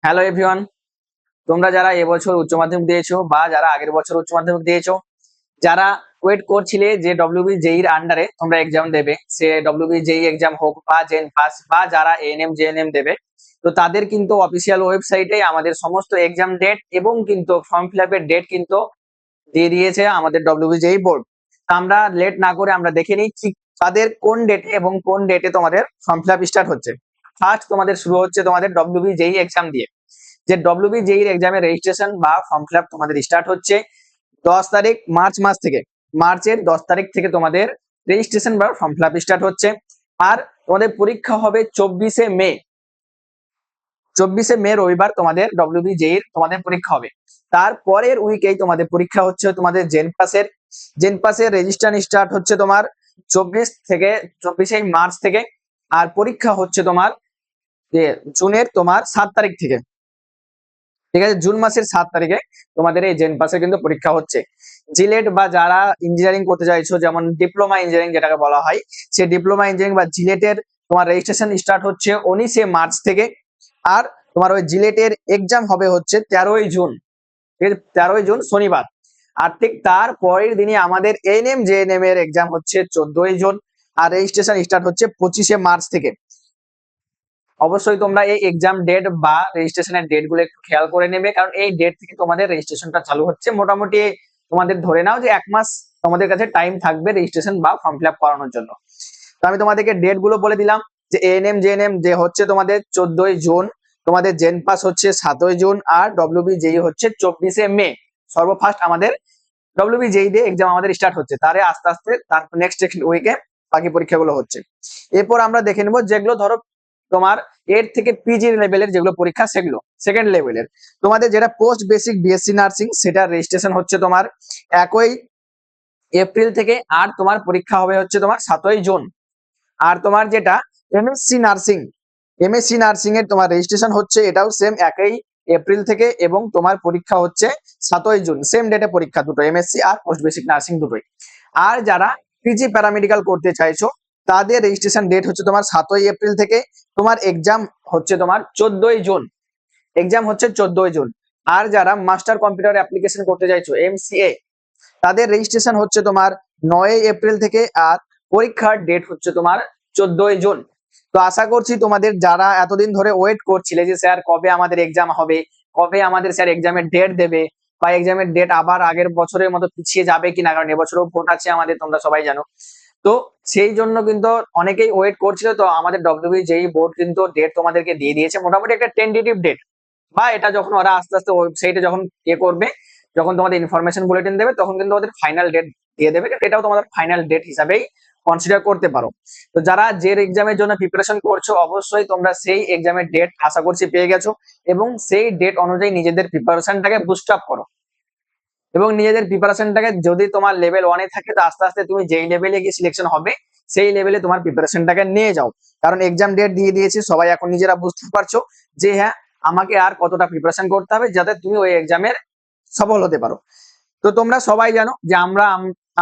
Hello everyone, তোমরা যারা এবছর উচ্চ মাধ্যমিক দিয়েছো বা যারা আগের বছর উচ্চ মাধ্যমিক দিয়েছো, যারা ওয়েট করছিলে যে ডব্লিউবি জেইর আন্ডারে তোমরা এক্সাম দেবে, সে ডব্লিউবি জেই এক্সাম হোক বা জেন পাস বা যারা এএনএম জেএনএম দেবে, তো তাদের কিন্তু অফিসিয়াল ওয়েবসাইটে আমাদের সমস্ত এক্সাম ডেট এবং কিন্তু ফর্ম ফিল আপের ডেট কিন্তু দিয়ে দিয়েছে আমাদের ডব্লিউবি জেই বোর্ড। আমরা লেট না করে আমরা দেখে নিই ঠিক তাদের কোন ডেটে এবং কোন ডেটে তোমাদের ফর্ম ফিল আপ স্টার্ট হচ্ছে। ফার্স্ট তোমাদের শুরু হচ্ছে তোমাদের ডব্লিউবি জেই এক্সাম দিয়ে। যে ডব্লিউবি জেইর এক্সামের রেজিস্ট্রেশন বা ফর্ম ফিল আপ তোমাদের স্টার্ট হচ্ছে 10 তারিখ মার্চ মাস থেকে। মার্চের 10 তারিখ থেকে তোমাদের রেজিস্ট্রেশন বা ফর্ম ফিল আপ স্টার্ট হচ্ছে। আর তোমাদের পরীক্ষা হবে 24শে মে। 24শে মে রবিবার তোমাদের ডব্লিউবি জেইর তোমাদের পরীক্ষা হবে। তারপরের উইকেই তোমাদের পরীক্ষা হচ্ছে তোমাদের জেন পাসের রেজিস্ট্রেশন স্টার্ট হচ্ছে তোমার 24 মার্চ থেকে। আর পরীক্ষা হচ্ছে তোমার জুনের তোমার 7 তারিখ থেকে। ঠিক আছে, জুন মাসের 7 তারিখে তোমাদের এই জেন পাসের কিন্তু পরীক্ষা হচ্ছে। জিলেট বা যারা ইঞ্জিনিয়ারিং করতে চাইছো, যেমন ডিপ্লোমা ইঞ্জিনিয়ারিং যেটাকে বলা হয়, সেই ডিপ্লোমা ইঞ্জিনিয়ারিং বা জিলেটের তোমার রেজিস্ট্রেশন স্টার্ট হচ্ছে 19শে মার্চ থেকে। আর তোমার ওই জিলেটের এক্সাম হবে হচ্ছে 13ই জুন। ঠিক আছে, 13ই জুন শনিবার। আর ঠিক তার পরের দিনই আমাদের এএনএম জেএনএম এর এক্সাম হচ্ছে 14ই জুন। আর রেজিস্ট্রেশন স্টার্ট হচ্ছে 25শে মার্চ থেকে। অবশ্যই তোমরা এই এক্সাম ডেট বা রেজিস্ট্রেশনের ডেট গুলো একটু খেয়াল করে নেবে, কারণ এই ডেট থেকে তোমাদের রেজিস্ট্রেশনটা চালু হচ্ছে। মোটামুটি তোমাদের ধরে নাও যে 1 মাস তোমাদের কাছে টাইম থাকবে রেজিস্ট্রেশন বা ফর্ম ফিল আপ করানোর জন্য। তো আমি তোমাদেরকে ডেট গুলো বলে দিলাম যে এএনএম জেএনএম যে হচ্ছে তোমাদের 14ই জুন, তোমাদের জেন পাস হচ্ছে 7ই জুন, আর ডব্লিউবি জেই হচ্ছে 24শে মে। সর্বফার্স্ট আমাদের ডব্লিউবি জেই দিয়ে এক্সাম আমাদের স্টার্ট হচ্ছে, তারে আস্তে আস্তে তারপর নেক্সট উইকে বাকি পরীক্ষাগুলো হচ্ছে। এরপর আমরা দেখে নেবো যেগুলো ধরো তোমার এর থেকে পিজি লেভেলের যেগুলো পরীক্ষা, সেগুলো সেকেন্ড লেভেলের। তোমাদের যেটা পোস্ট বেসিক বিএসসি নার্সিং, সেটা রেজিস্ট্রেশন হচ্ছে তোমার 1 এপ্রিল থেকে। আর তোমার পরীক্ষা হবে হচ্ছে তোমার 7ই জুন। আর তোমার যেটা এমএসসি নার্সিং এর তোমার রেজিস্ট্রেশন হচ্ছে এটাও সেম 1 এপ্রিল থেকে, এবং তোমার পরীক্ষা হচ্ছে 7ই জুন। সেম ডেটে পরীক্ষা দুটো, এমএসসি আর পোস্ট বেসিক নার্সিং দুটোই। আর যারা পিজি প্যারামেডিক্যাল করতে চাইছো, তাদের রেজিস্ট্রেশন ডেট হচ্ছে তোমার 7ই এপ্রিল থেকে। তোমার এক্সাম হচ্ছে তোমার 14ই জুন। এক্সাম হচ্ছে 14ই জুন। আর যারা মাস্টার কম্পিউটার অ্যাপ্লিকেশন করতে চাইছো, এমসিএ, তাদের রেজিস্ট্রেশন হচ্ছে তোমার 9 এপ্রিল থেকে। আর পরীক্ষার ডেট হচ্ছে তোমার 14ই জুন। তো আশা করছি তোমাদের যারা এতদিন ধরে ওয়েট করছিলে যে স্যার কবে আমাদের এক্সাম হবে, কবে আমাদের স্যার এক্সামের ডেট দেবে, বা এক্সামের ডেট আবার আগের বছরের মতো পিছিয়ে যাবে কিনা, কারণ এবছরও ভোট আছে আমাদের, তোমরা সবাই জানো। তো সেই জন্য কিন্তু অনেকেই ওয়েট করছিল। তো আমাদের ডব্লিউবি জেই বোর্ড কিন্তু ডেট তোমাদেরকে দিয়ে দিয়েছে, মোটামুটি একটা টেন্টেটিভ ডেট। বা এটা যখন ওরা আস্তে আস্তে ওয়েবসাইটে যখন করবে, যখন তোমাদের ইনফরমেশন বুলেটিন দেবে, তখন কিন্তু ওদের ফাইনাল ডেট দিয়ে দেবে। এটাও তোমাদের ফাইনাল ডেট হিসাবেই কনসিডার করতে পারো। তো যারা যে এক্সামের জন্য প্রিপারেশন করছো, অবশ্যই তোমরা সেই এক্সামের ডেট আশা করছি পেয়ে গেছো, এবং সেই ডেট অনুযায়ী নিজেদের প্রিপারেশনটাকে বুস্ট আপ করো। এবং নিজেদের প্রিপারেশনটাকে, যদি তোমার লেভেল 1-এ থাকে, তো আস্তে আস্তে তুমি যেই লেভেলে গিয়ে সিলেকশন হবে সেই লেভেলে তোমার প্রিপারেশনটাকে নিয়ে যাও। কারণ এক্সাম ডেট দিয়ে দিয়েছে, সবাই এখন নিজেরা বুঝতে পারছো যে হ্যাঁ, আমাকে আর কতটা প্রিপারেশন করতে হবে যাতে তুমি ওই এক্সামের সফল হতে পারো। তো তোমরা সবাই জানো যে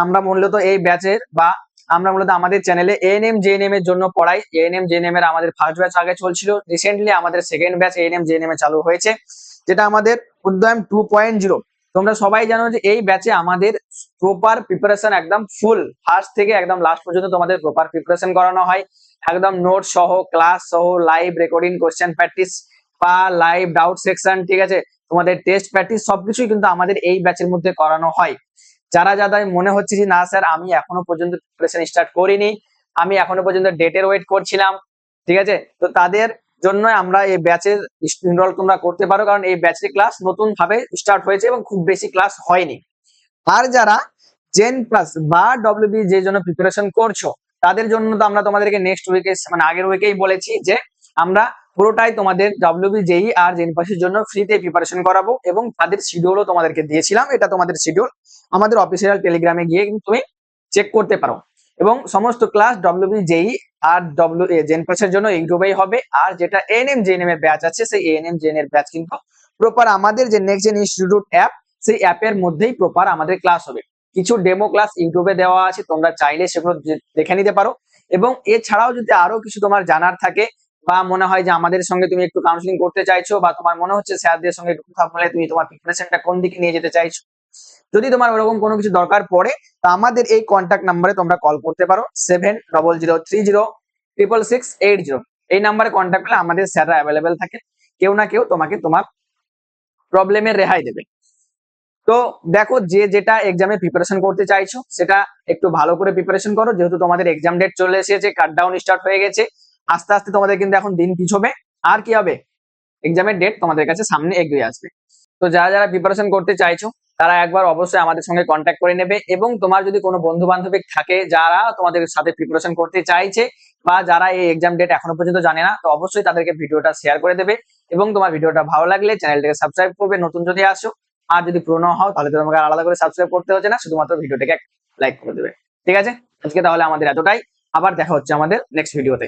আমরা মূলত এই ব্যাচের বা আমরা মূলত আমাদের চ্যানেলে এএনএম জেএনএম এর জন্য পড়াই। এএনএম জেএনএম এর আমাদের ফার্স্ট ব্যাচ আগে চলছিল, রিসেন্টলি আমাদের সেকেন্ড ব্যাচ এএনএম জেএনএম এ চালু হয়েছে, যেটা আমাদের উদ্যম 2.0। তোমরা সবাই জানো যে এই ব্যাচে আমাদের প্রপার প্রিপারেশন একদম ফুল, ফার্স্ট থেকে একদম লাস্ট পর্যন্ত তোমাদের প্রপার প্রিপারেশন করানো হয়। একদম নোট সহ, ক্লাস সহ, লাইভ রেকর্ডিং, কোশ্চেন প্র্যাকটিস বা লাইভ ডাউট সেকশন, ঠিক আছে, তোমাদের টেস্ট প্র্যাকটিস সবকিছুই কিন্তু আমাদের এই ব্যাচের মধ্যে করানো হয়। যারা যাদের মনে হচ্ছে যে না স্যার আমি এখনো পর্যন্ত প্রিপারেশন স্টার্ট করিনি, আমি এখনো পর্যন্ত ডেটের ওয়েট করছিলাম, ঠিক আছে, তো তাদের জন্য আমরা এই ব্যাচে এনরোল তোমরা করতে পারো, কারণ এই ব্যাচের ক্লাস নতুন ভাবে স্টার্ট হয়েছে এবং খুব বেশি ক্লাস হয়নি। আর যারা জেন প্লাস বা ডব্লিউবি যে জন্য প্রিপারেশন করছো, তাদের জন্য তো আমরা তোমাদেরকে নেক্সট উইকে মানে আগের উইকেই বলেছি যে আমরা পুরোটাই তোমাদের ডব্লিউবি জেই আর জেন পাসের জন্য ফ্রিতে প্রিপারেশন করাবো, এবং তাদের শিডিউলও তোমাদেরকে দিয়েছিলাম। এটা তোমাদের শিডিউল আমাদের অফিসিয়াল টেলিগ্রামে গিয়ে কিন্তু তুমি চেক করতে পারো। এবং সমস্ত ক্লাস ডব্লিউবি জেই আর জেন পাসের জন্য ইউটিউবেই হবে। আর যেটা এএনএম জেএনএম এর ব্যাচ আছে, সেই এএনএম জেএনএম এর ব্যাচ কিন্তু প্রপার আমাদের যে নেক্সট জেন ইনস্টিটিউট অ্যাপ, সেই অ্যাপের মধ্যেই প্রপার আমাদের ক্লাস হবে। কিছু ডেমো ক্লাস ইউটিউবে দেওয়া আছে, তোমরা চাইলে সেগুলো দেখে নিতে পারো। এবং এছাড়াও যদি আরো কিছু তোমার জানার থাকে, বা মনে হয় যে আমাদের সঙ্গে তুমি একটু কাউন্সিলিং করতে চাইছো, বা তোমার মনে হচ্ছে স্যারদের সঙ্গে একটু কথা বলে তুমি তোমার প্রিপারেশনটা কোন দিকে নিয়ে যেতে চাইছো, যদি তোমার ওরকম কোনো কিছু দরকার পড়ে, তা আমাদের এই কন্ট্যাক্ট নাম্বারে তোমরা কল করতে পারো 7003066680। এই নাম্বারে কন্ট্যাক্ট করলে আমাদের স্যাররা অ্যাভেলেবেল থাকে, কেউ না কেউ তোমাকে তোমার প্রবলেমের রেহাই দেবে। তো দেখো, যে যেটা এক্সামে প্রিপারেশন করতে চাইছো সেটা একটু ভালো করে প্রিপারেশন করো, যেহেতু তোমাদের এক্সাম ডেট চলে এসেছে, কাট ডাউন স্টার্ট হয়ে গেছে। আস্তে আস্তে তোমাদের কিন্তু এখন দিন পিছবে, আর কি হবে, এক্সামের ডেট তোমাদের কাছে সামনে এগিয়ে আসবে। তো যারা যারা প্রিপারেশন করতে চাইছো তারা একবার অবশ্যই আমাদের সঙ্গে কন্ট্যাক্ট করে নেবে, এবং তোমার যদি কোনো বন্ধু বান্ধব থাকে যারা তোমাদের সাথে প্রিপারেশন করতে চাইছে, বা যারা এই এক্সাম ডেট এখনো পর্যন্ত জানে না, তো অবশ্যই তাদেরকে ভিডিওটা শেয়ার করে দেবে। এবং তোমার ভিডিওটা ভালো লাগলে চ্যানেলটাকে সাবস্ক্রাইব করবে নতুন যদি আসো, আর যদি পুরনো হও তাহলে তো তোমাকে আর আলাদা করে সাবস্ক্রাইব করতে হচ্ছে না, শুধুমাত্র ভিডিওটাকে লাইক করে দেবে। ঠিক আছে, আজকে তাহলে আমাদের এতটাই, আবার দেখা হচ্ছে আমাদের নেক্সট ভিডিওতে।